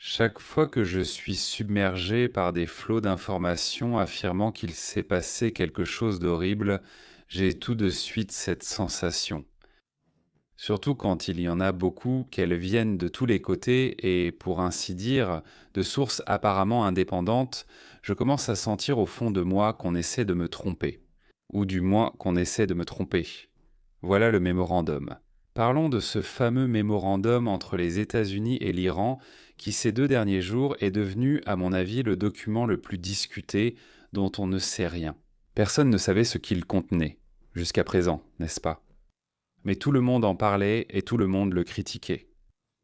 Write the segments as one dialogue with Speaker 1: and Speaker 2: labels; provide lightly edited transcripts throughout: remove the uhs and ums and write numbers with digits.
Speaker 1: Chaque fois que je suis submergé par des flots d'informations affirmant qu'il s'est passé quelque chose d'horrible, j'ai tout de suite cette sensation. Surtout quand il y en a beaucoup, qu'elles viennent de tous les côtés et, pour ainsi dire, de sources apparemment indépendantes, je commence à sentir au fond de moi qu'on essaie de me tromper. Ou du moins qu'on essaie de me tromper. Voilà le mémorandum. Parlons de ce fameux mémorandum entre les États-Unis et l'Iran qui, ces 2 derniers jours, est devenu, à mon avis, le document le plus discuté dont on ne sait rien. Personne ne savait ce qu'il contenait, jusqu'à présent, n'est-ce pas? Mais tout le monde en parlait et tout le monde le critiquait.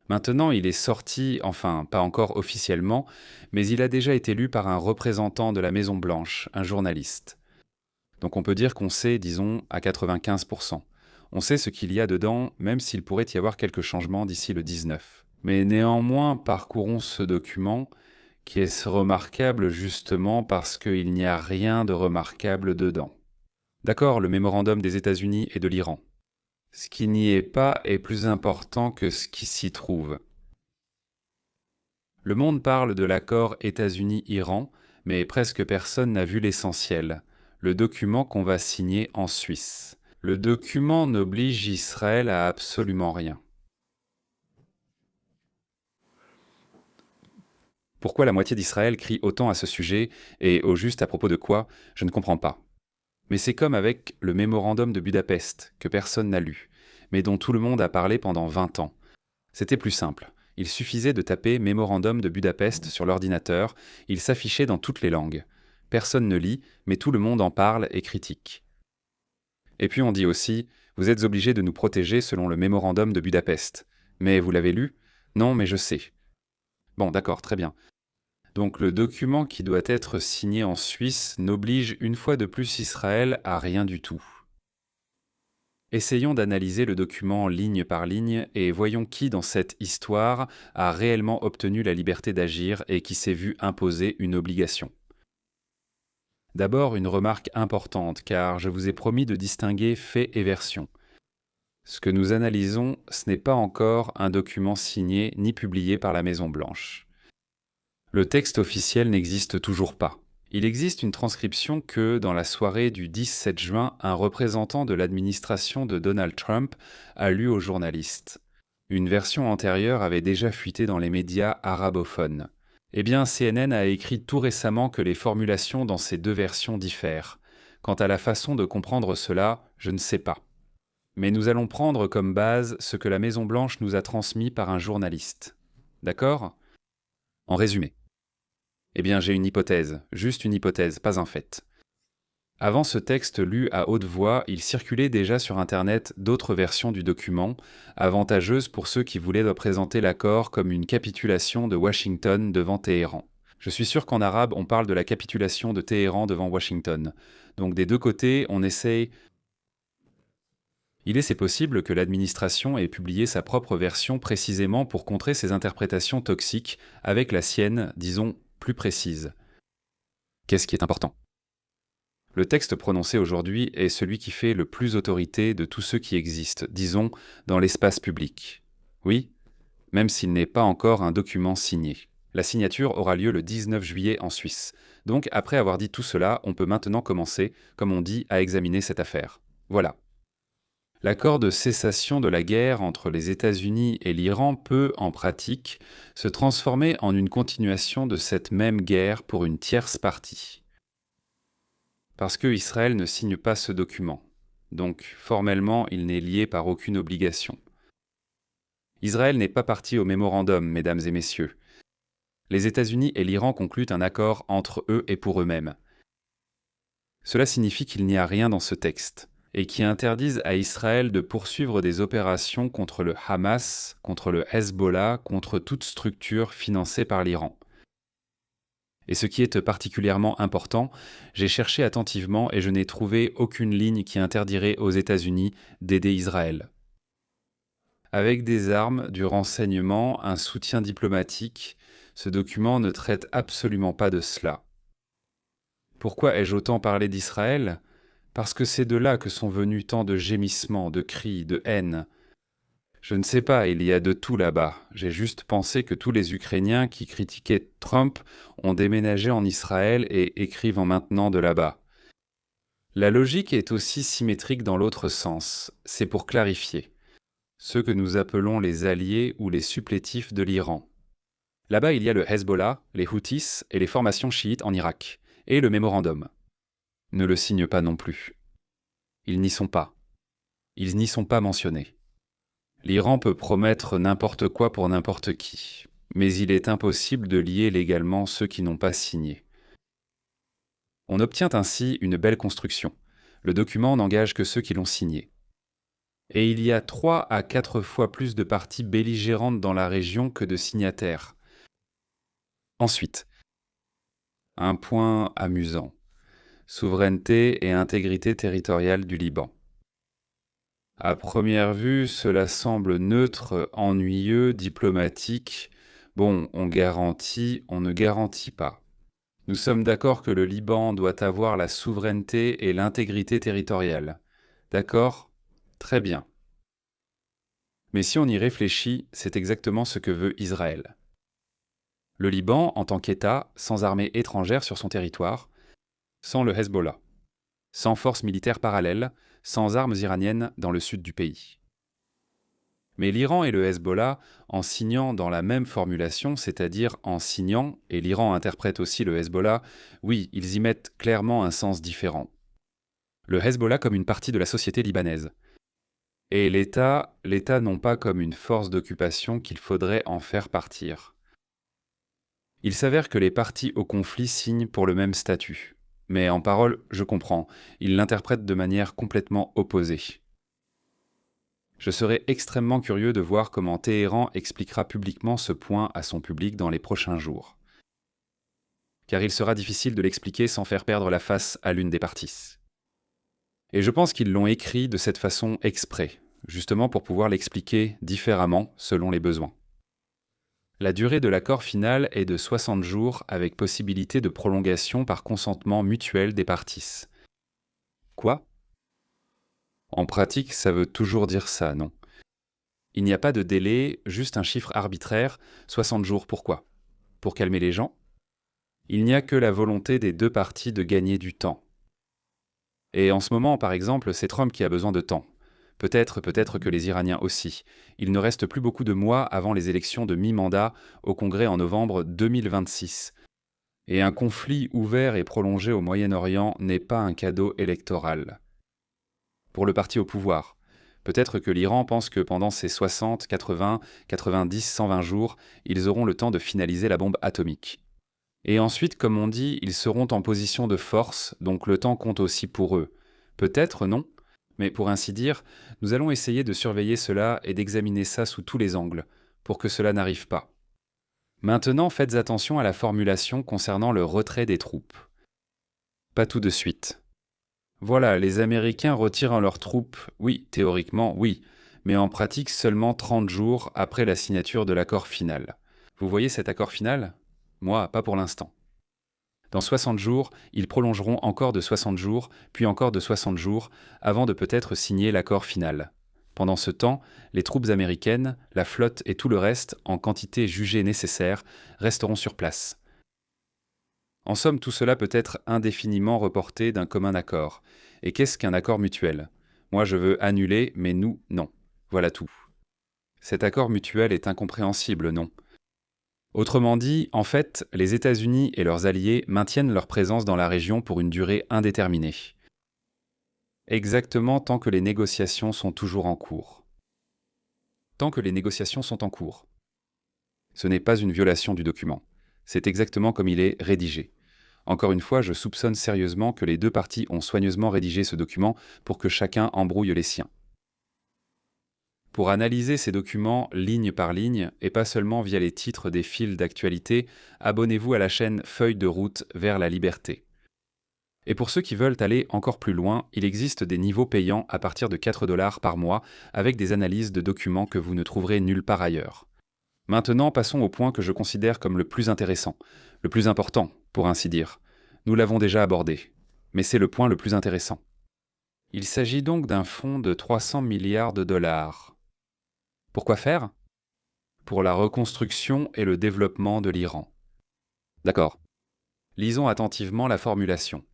Speaker 1: Maintenant, il est sorti, enfin, pas encore officiellement, mais il a déjà été lu par un représentant de la Maison-Blanche, un journaliste. Donc on peut dire qu'on sait, disons, à 95%. On sait ce qu'il y a dedans, même s'il pourrait y avoir quelques changements d'ici le 19. Mais néanmoins, parcourons ce document, qui est remarquable justement parce qu'il n'y a rien de remarquable dedans. D'accord, le mémorandum des États-Unis et de l'Iran. Ce qui n'y est pas est plus important que ce qui s'y trouve. Le monde parle de l'accord États-Unis-Iran, mais presque personne n'a vu l'essentiel, le document qu'on va signer en Suisse. Le document n'oblige Israël à absolument rien. Pourquoi la moitié d'Israël crie autant à ce sujet, et au juste à propos de quoi, je ne comprends pas. Mais c'est comme avec le mémorandum de Budapest, que personne n'a lu, mais dont tout le monde a parlé pendant 20 ans. C'était plus simple. Il suffisait de taper Mémorandum de Budapest sur l'ordinateur, il s'affichait dans toutes les langues. Personne ne lit, mais tout le monde en parle et critique. Et puis on dit aussi, vous êtes obligés de nous protéger selon le Mémorandum de Budapest. Mais vous l'avez lu? Non, mais je sais. Bon, d'accord, très bien. Donc le document qui doit être signé en Suisse n'oblige une fois de plus Israël à rien du tout. Essayons d'analyser le document ligne par ligne et voyons qui dans cette histoire a réellement obtenu la liberté d'agir et qui s'est vu imposer une obligation. D'abord, une remarque importante, car je vous ai promis de distinguer fait et version. Ce que nous analysons, ce n'est pas encore un document signé ni publié par la Maison-Blanche. Le texte officiel n'existe toujours pas. Il existe une transcription que, dans la soirée du 17 juin, un représentant de l'administration de Donald Trump a lue aux journalistes. Une version antérieure avait déjà fuité dans les médias arabophones. Eh bien, CNN a écrit tout récemment que les formulations dans ces 2 versions diffèrent. Quant à la façon de comprendre cela, je ne sais pas. Mais nous allons prendre comme base ce que la Maison-Blanche nous a transmis par un journaliste. D'accord? En résumé. Eh bien, j'ai une hypothèse, juste une hypothèse, pas un fait. Avant ce texte lu à haute voix, il circulait déjà sur Internet d'autres versions du document, avantageuses pour ceux qui voulaient représenter l'accord comme une capitulation de Washington devant Téhéran. Je suis sûr qu'en arabe, on parle de la capitulation de Téhéran devant Washington. Donc des 2 côtés, on essaye... C'est possible que l'administration ait publié sa propre version précisément pour contrer ces interprétations toxiques, avec la sienne, disons, plus précise. Qu'est-ce qui est important? Le texte prononcé aujourd'hui est celui qui fait le plus autorité de tous ceux qui existent, disons, dans l'espace public. Oui, même s'il n'est pas encore un document signé. La signature aura lieu le 19 juillet en Suisse. Donc, après avoir dit tout cela, on peut maintenant commencer, comme on dit, à examiner cette affaire. Voilà. L'accord de cessation de la guerre entre les États-Unis et l'Iran peut, en pratique, se transformer en une continuation de cette même guerre pour une tierce partie. Parce que Israël ne signe pas ce document. Donc, formellement, il n'est lié par aucune obligation. Israël n'est pas parti au mémorandum, mesdames et messieurs. Les États-Unis et l'Iran concluent un accord entre eux et pour eux-mêmes. Cela signifie qu'il n'y a rien dans ce texte, et qui interdise à Israël de poursuivre des opérations contre le Hamas, contre le Hezbollah, contre toute structure financée par l'Iran. Et ce qui est particulièrement important, j'ai cherché attentivement et je n'ai trouvé aucune ligne qui interdirait aux États-Unis d'aider Israël. Avec des armes, du renseignement, un soutien diplomatique, ce document ne traite absolument pas de cela. Pourquoi ai-je autant parlé d'Israël ? Parce que c'est de là que sont venus tant de gémissements, de cris, de haine. Je ne sais pas, il y a de tout là-bas. J'ai juste pensé que tous les Ukrainiens qui critiquaient Trump ont déménagé en Israël et écrivent en maintenant de là-bas. La logique est aussi symétrique dans l'autre sens. C'est pour clarifier. Ceux que nous appelons les alliés ou les supplétifs de l'Iran. Là-bas, il y a le Hezbollah, les Houthis et les formations chiites en Irak. Et le mémorandum. Ne le signent pas non plus. Ils n'y sont pas. Ils n'y sont pas mentionnés. L'Iran peut promettre n'importe quoi pour n'importe qui, mais il est impossible de lier légalement ceux qui n'ont pas signé. On obtient ainsi une belle construction. Le document n'engage que ceux qui l'ont signé. Et il y a 3 à 4 fois plus de parties belligérantes dans la région que de signataires. Ensuite, un point amusant. Souveraineté et intégrité territoriale du Liban. À première vue, cela semble neutre, ennuyeux, diplomatique. Bon, on garantit, on ne garantit pas. Nous sommes d'accord que le Liban doit avoir la souveraineté et l'intégrité territoriale. D'accord ? Très bien. Mais si on y réfléchit, c'est exactement ce que veut Israël. Le Liban, en tant qu'État, sans armée étrangère sur son territoire, sans le Hezbollah, sans forces militaires parallèles, sans armes iraniennes dans le sud du pays. Mais l'Iran et le Hezbollah, en signant dans la même formulation, c'est-à-dire en signant, et l'Iran interprète aussi le Hezbollah, oui, ils y mettent clairement un sens différent. Le Hezbollah comme une partie de la société libanaise. Et l'État non pas comme une force d'occupation qu'il faudrait en faire partir. Il s'avère que les parties au conflit signent pour le même statut. Mais en parole, je comprends, ils l'interprètent de manière complètement opposée. Je serai extrêmement curieux de voir comment Téhéran expliquera publiquement ce point à son public dans les prochains jours. Car il sera difficile de l'expliquer sans faire perdre la face à l'une des parties. Et je pense qu'ils l'ont écrit de cette façon exprès, justement pour pouvoir l'expliquer différemment selon les besoins. La durée de l'accord final est de 60 jours avec possibilité de prolongation par consentement mutuel des parties. Quoi ? En pratique, ça veut toujours dire ça, non ? Il n'y a pas de délai, juste un chiffre arbitraire, 60 jours, pourquoi ? Pour calmer les gens ? Il n'y a que la volonté des deux parties de gagner du temps. Et en ce moment, par exemple, c'est Trump qui a besoin de temps. Peut-être que les Iraniens aussi. Il ne reste plus beaucoup de mois avant les élections de mi-mandat au Congrès en novembre 2026. Et un conflit ouvert et prolongé au Moyen-Orient n'est pas un cadeau électoral. Pour le parti au pouvoir, peut-être que l'Iran pense que pendant ces 60, 80, 90, 120 jours, ils auront le temps de finaliser la bombe atomique. Et ensuite, comme on dit, ils seront en position de force, donc le temps compte aussi pour eux. Peut-être non, mais pour ainsi dire, nous allons essayer de surveiller cela et d'examiner ça sous tous les angles, pour que cela n'arrive pas. Maintenant, faites attention à la formulation concernant le retrait des troupes. Pas tout de suite. Voilà, les Américains retirent leurs troupes, oui, théoriquement, oui, mais en pratique seulement 30 jours après la signature de l'accord final. Vous voyez cet accord final ? Moi, pas pour l'instant. Dans 60 jours, ils prolongeront encore de 60 jours, puis encore de 60 jours, avant de peut-être signer l'accord final. Pendant ce temps, les troupes américaines, la flotte et tout le reste, en quantité jugée nécessaire, resteront sur place. En somme, tout cela peut être indéfiniment reporté d'un commun accord. Et qu'est-ce qu'un accord mutuel ? Moi, je veux annuler, mais nous, non. Voilà tout. Cet accord mutuel est incompréhensible, non ? Autrement dit, en fait, les États-Unis et leurs alliés maintiennent leur présence dans la région pour une durée indéterminée. Exactement tant que les négociations sont toujours en cours. Tant que les négociations sont en cours. Ce n'est pas une violation du document. C'est exactement comme il est rédigé. Encore une fois, je soupçonne sérieusement que les deux parties ont soigneusement rédigé ce document pour que chacun embrouille les siens. Pour analyser ces documents ligne par ligne, et pas seulement via les titres des fils d'actualité, abonnez-vous à la chaîne Feuille de route vers la liberté. Et pour ceux qui veulent aller encore plus loin, il existe des niveaux payants à partir de 4 $ par mois, avec des analyses de documents que vous ne trouverez nulle part ailleurs. Maintenant, passons au point que je considère comme le plus intéressant, le plus important, pour ainsi dire. Nous l'avons déjà abordé, mais c'est le point le plus intéressant. Il s'agit donc d'un fonds de 300 milliards de dollars. Pourquoi faire? Pour la reconstruction et le développement de l'Iran. D'accord. Lisons attentivement la formulation.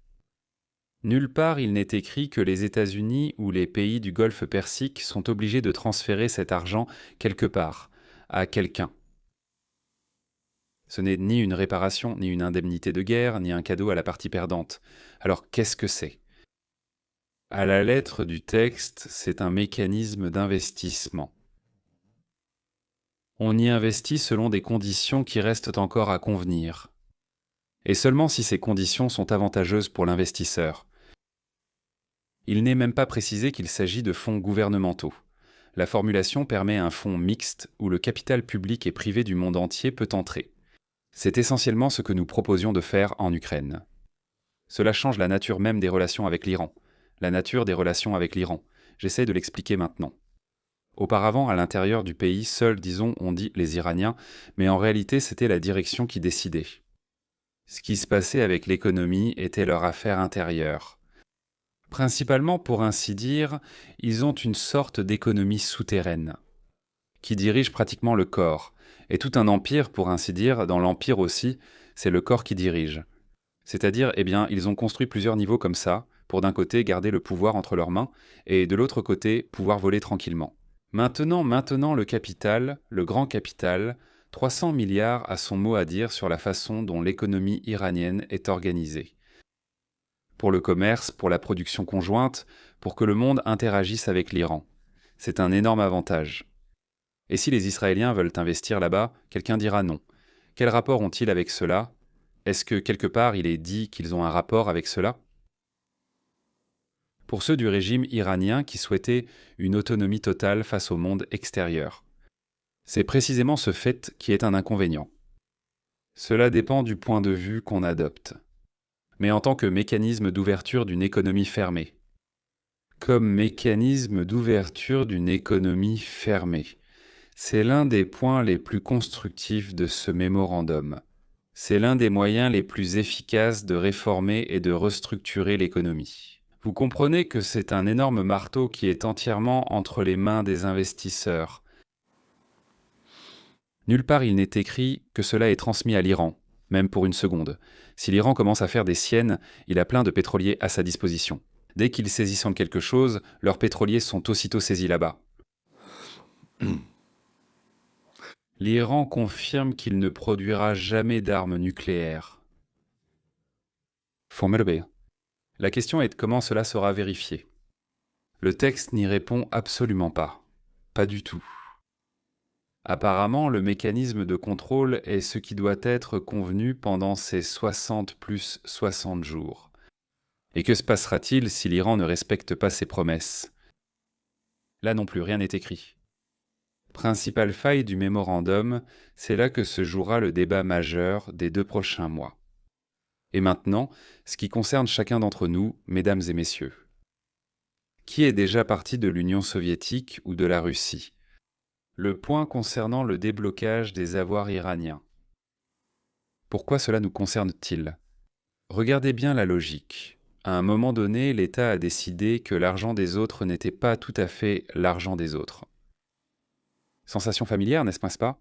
Speaker 1: Nulle part il n'est écrit que les États-Unis ou les pays du Golfe Persique sont obligés de transférer cet argent quelque part, à quelqu'un. Ce n'est ni une réparation, ni une indemnité de guerre, ni un cadeau à la partie perdante. Alors qu'est-ce que c'est? À la lettre du texte, c'est un mécanisme d'investissement. On y investit selon des conditions qui restent encore à convenir. Et seulement si ces conditions sont avantageuses pour l'investisseur. Il n'est même pas précisé qu'il s'agit de fonds gouvernementaux. La formulation permet un fonds mixte où le capital public et privé du monde entier peut entrer. C'est essentiellement ce que nous proposions de faire en Ukraine. Cela change la nature même des relations avec l'Iran. La nature des relations avec l'Iran. J'essaie de l'expliquer maintenant. Auparavant, à l'intérieur du pays, seuls, disons, on dit les Iraniens, mais en réalité, c'était la direction qui décidait. Ce qui se passait avec l'économie était leur affaire intérieure. Principalement, pour ainsi dire, ils ont une sorte d'économie souterraine, qui dirige pratiquement le corps. Et tout un empire, pour ainsi dire, dans l'empire aussi, c'est le corps qui dirige. C'est-à-dire, eh bien, ils ont construit plusieurs niveaux comme ça, pour d'un côté garder le pouvoir entre leurs mains, et de l'autre côté, pouvoir voler tranquillement. Maintenant, le capital, le grand capital, 300 milliards a son mot à dire sur la façon dont l'économie iranienne est organisée. Pour le commerce, pour la production conjointe, pour que le monde interagisse avec l'Iran. C'est un énorme avantage. Et si les Israéliens veulent investir là-bas, quelqu'un dira non. Quel rapport ont-ils avec cela? Est-ce que quelque part il est dit qu'ils ont un rapport avec cela? Pour ceux du régime iranien qui souhaitaient une autonomie totale face au monde extérieur. C'est précisément ce fait qui est un inconvénient. Cela dépend du point de vue qu'on adopte. Mais en tant que mécanisme d'ouverture d'une économie fermée. Comme mécanisme d'ouverture d'une économie fermée. C'est l'un des points les plus constructifs de ce mémorandum. C'est l'un des moyens les plus efficaces de réformer et de restructurer l'économie. Vous comprenez que c'est un énorme marteau qui est entièrement entre les mains des investisseurs. Nulle part il n'est écrit que cela est transmis à l'Iran, même pour une seconde. Si l'Iran commence à faire des siennes, il a plein de pétroliers à sa disposition. Dès qu'ils saisissent quelque chose, leurs pétroliers sont aussitôt saisis là-bas. L'Iran confirme qu'il ne produira jamais d'armes nucléaires. Formidable. La question est de comment cela sera vérifié. Le texte n'y répond absolument pas. Pas du tout. Apparemment, le mécanisme de contrôle est ce qui doit être convenu pendant ces 60 plus 60 jours. Et que se passera-t-il si l'Iran ne respecte pas ses promesses? Là non plus, rien n'est écrit. Principale faille du mémorandum, c'est là que se jouera le débat majeur des 2 prochains mois. Et maintenant, ce qui concerne chacun d'entre nous, mesdames et messieurs. Qui est déjà parti de l'Union soviétique ou de la Russie? Le point concernant le déblocage des avoirs iraniens. Pourquoi cela nous concerne-t-il? Regardez bien la logique. À un moment donné, l'État a décidé que l'argent des autres n'était pas tout à fait l'argent des autres. Sensation familière, n'est-ce pas?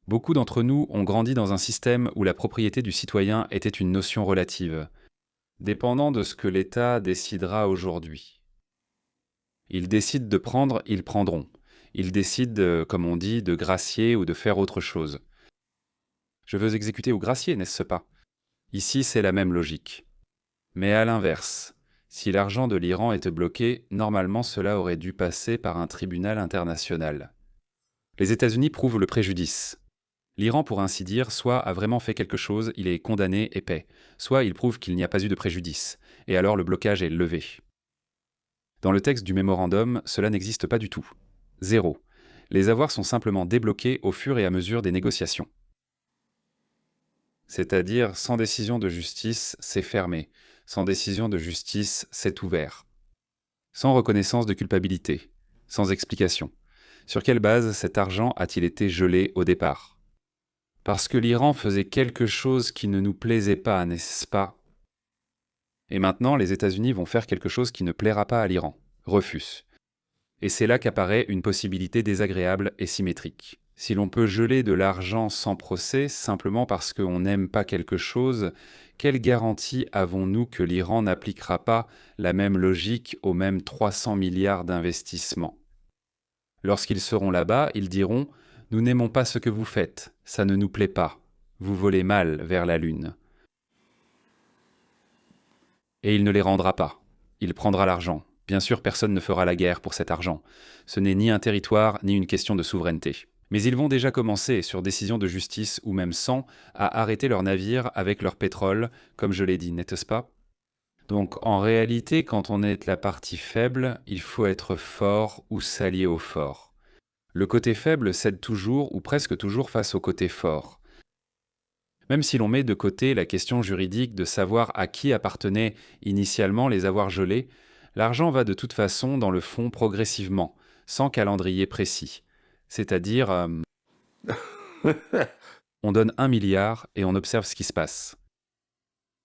Speaker 1: Beaucoup d'entre nous ont grandi dans un système où la propriété du citoyen était une notion relative, dépendant de ce que l'État décidera aujourd'hui. Ils décident de prendre, ils prendront. Ils décident, comme on dit, de gracier ou de faire autre chose. Je veux exécuter ou gracier, n'est-ce pas? Ici, c'est la même logique. Mais à l'inverse, si l'argent de l'Iran était bloqué, normalement cela aurait dû passer par un tribunal international. Les États-Unis prouvent le préjudice. L'Iran, pour ainsi dire, soit a vraiment fait quelque chose, il est condamné et paie, soit il prouve qu'il n'y a pas eu de préjudice, et alors le blocage est levé. Dans le texte du mémorandum, cela n'existe pas du tout. Zéro. Les avoirs sont simplement débloqués au fur et à mesure des négociations. C'est-à-dire, sans décision de justice, c'est fermé. Sans décision de justice, c'est ouvert. Sans reconnaissance de culpabilité. Sans explication. Sur quelle base cet argent a-t-il été gelé au départ? Parce que l'Iran faisait quelque chose qui ne nous plaisait pas, n'est-ce pas? Et maintenant, les États-Unis vont faire quelque chose qui ne plaira pas à l'Iran. Refus. Et c'est là qu'apparaît une possibilité désagréable et symétrique. Si l'on peut geler de l'argent sans procès, simplement parce qu'on n'aime pas quelque chose, quelle garantie avons-nous que l'Iran n'appliquera pas la même logique aux mêmes 300 milliards d'investissements? Lorsqu'ils seront là-bas, ils diront « Nous n'aimons pas ce que vous faites, ça ne nous plaît pas, vous volez mal vers la Lune. » Et il ne les rendra pas. Il prendra l'argent. Bien sûr, personne ne fera la guerre pour cet argent. Ce n'est ni un territoire, ni une question de souveraineté. Mais ils vont déjà commencer, sur décision de justice ou même sans, à arrêter leurs navires avec leur pétrole, comme je l'ai dit, n'est-ce pas? Donc en réalité, quand on est la partie faible, il faut être fort ou s'allier au fort. Le côté faible cède toujours ou presque toujours face au côté fort. Même si l'on met de côté la question juridique de savoir à qui appartenaient initialement les avoirs gelés, l'argent va de toute façon dans le fond progressivement, sans calendrier précis. C'est-à-dire, on donne 1 milliard et on observe ce qui se passe.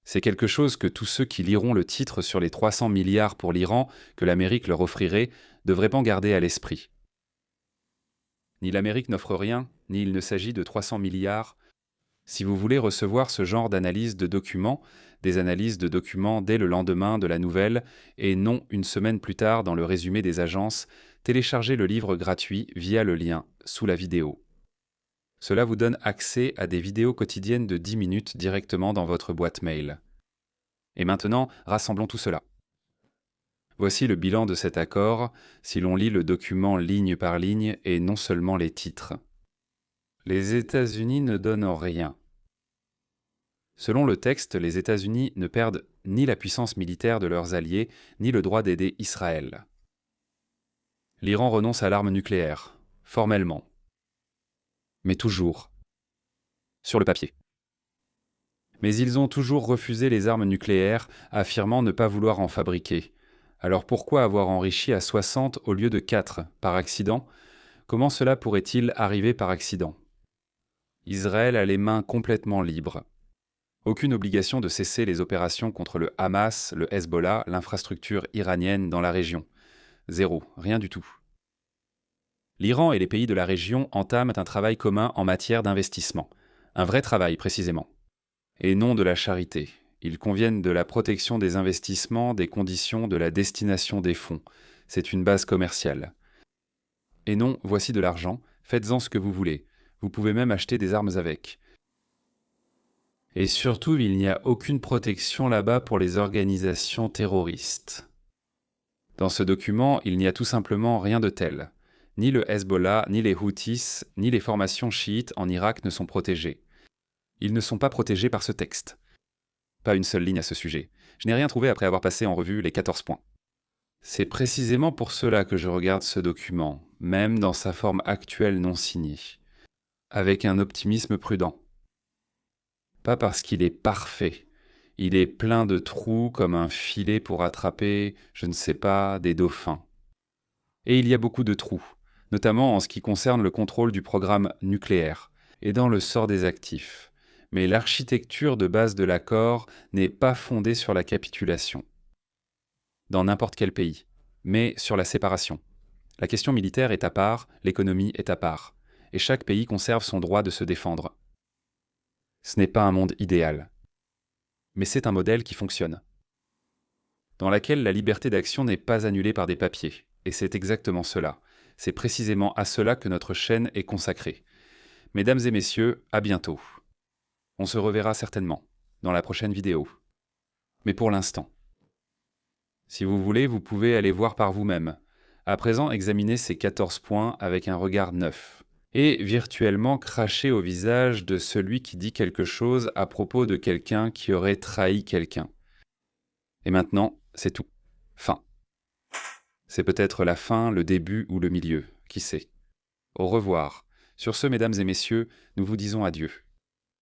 Speaker 1: C'est quelque chose que tous ceux qui liront le titre sur les 300 milliards pour l'Iran que l'Amérique leur offrirait devraient pas garder à l'esprit. Ni l'Amérique n'offre rien, ni il ne s'agit de 300 milliards. Si vous voulez recevoir ce genre d'analyse de documents, des analyses de documents dès le lendemain de la nouvelle et non une semaine plus tard dans le résumé des agences, téléchargez le livre gratuit via le lien sous la vidéo. Cela vous donne accès à des vidéos quotidiennes de 10 minutes directement dans votre boîte mail. Et maintenant, rassemblons tout cela. Voici le bilan de cet accord, si l'on lit le document ligne par ligne et non seulement les titres. Les États-Unis ne donnent rien. Selon le texte, les États-Unis ne perdent ni la puissance militaire de leurs alliés, ni le droit d'aider Israël. L'Iran renonce à l'arme nucléaire, formellement. Mais toujours. Sur le papier. Mais ils ont toujours refusé les armes nucléaires, affirmant ne pas vouloir en fabriquer. Alors pourquoi avoir enrichi à 60 au lieu de 4, par accident? Comment cela pourrait-il arriver par accident? Israël a les mains complètement libres. Aucune obligation de cesser les opérations contre le Hamas, le Hezbollah, l'infrastructure iranienne dans la région. Zéro, rien du tout. L'Iran et les pays de la région entament un travail commun en matière d'investissement. Un vrai travail, précisément. Et non de la charité. Ils conviennent de la protection des investissements, des conditions, de la destination des fonds. C'est une base commerciale. Et non, voici de l'argent, faites-en ce que vous voulez. Vous pouvez même acheter des armes avec. Et surtout, il n'y a aucune protection là-bas pour les organisations terroristes. Dans ce document, il n'y a tout simplement rien de tel. Ni le Hezbollah, ni les Houthis, ni les formations chiites en Irak ne sont protégés. Ils ne sont pas protégés par ce texte. Pas une seule ligne à ce sujet. Je n'ai rien trouvé après avoir passé en revue les 14 points. C'est précisément pour cela que je regarde ce document, même dans sa forme actuelle non signée, avec un optimisme prudent. Pas parce qu'il est parfait. Il est plein de trous comme un filet pour attraper, je ne sais pas, des dauphins. Et il y a beaucoup de trous, notamment en ce qui concerne le contrôle du programme nucléaire et dans le sort des actifs. Mais l'architecture de base de l'accord n'est pas fondée sur la capitulation. Dans n'importe quel pays, mais sur la séparation. La question militaire est à part, l'économie est à part, et chaque pays conserve son droit de se défendre. Ce n'est pas un monde idéal, mais c'est un modèle qui fonctionne, dans lequel la liberté d'action n'est pas annulée par des papiers, et c'est exactement cela. C'est précisément à cela que notre chaîne est consacrée. Mesdames et messieurs, à bientôt. On se reverra certainement, dans la prochaine vidéo. Mais pour l'instant, si vous voulez, vous pouvez aller voir par vous-même. À présent, examinez ces 14 points avec un regard neuf. Et virtuellement cracher au visage de celui qui dit quelque chose à propos de quelqu'un qui aurait trahi quelqu'un. Et maintenant, c'est tout. Fin. C'est peut-être la fin, le début ou le milieu, qui sait. Au revoir. Sur ce, mesdames et messieurs, nous vous disons adieu.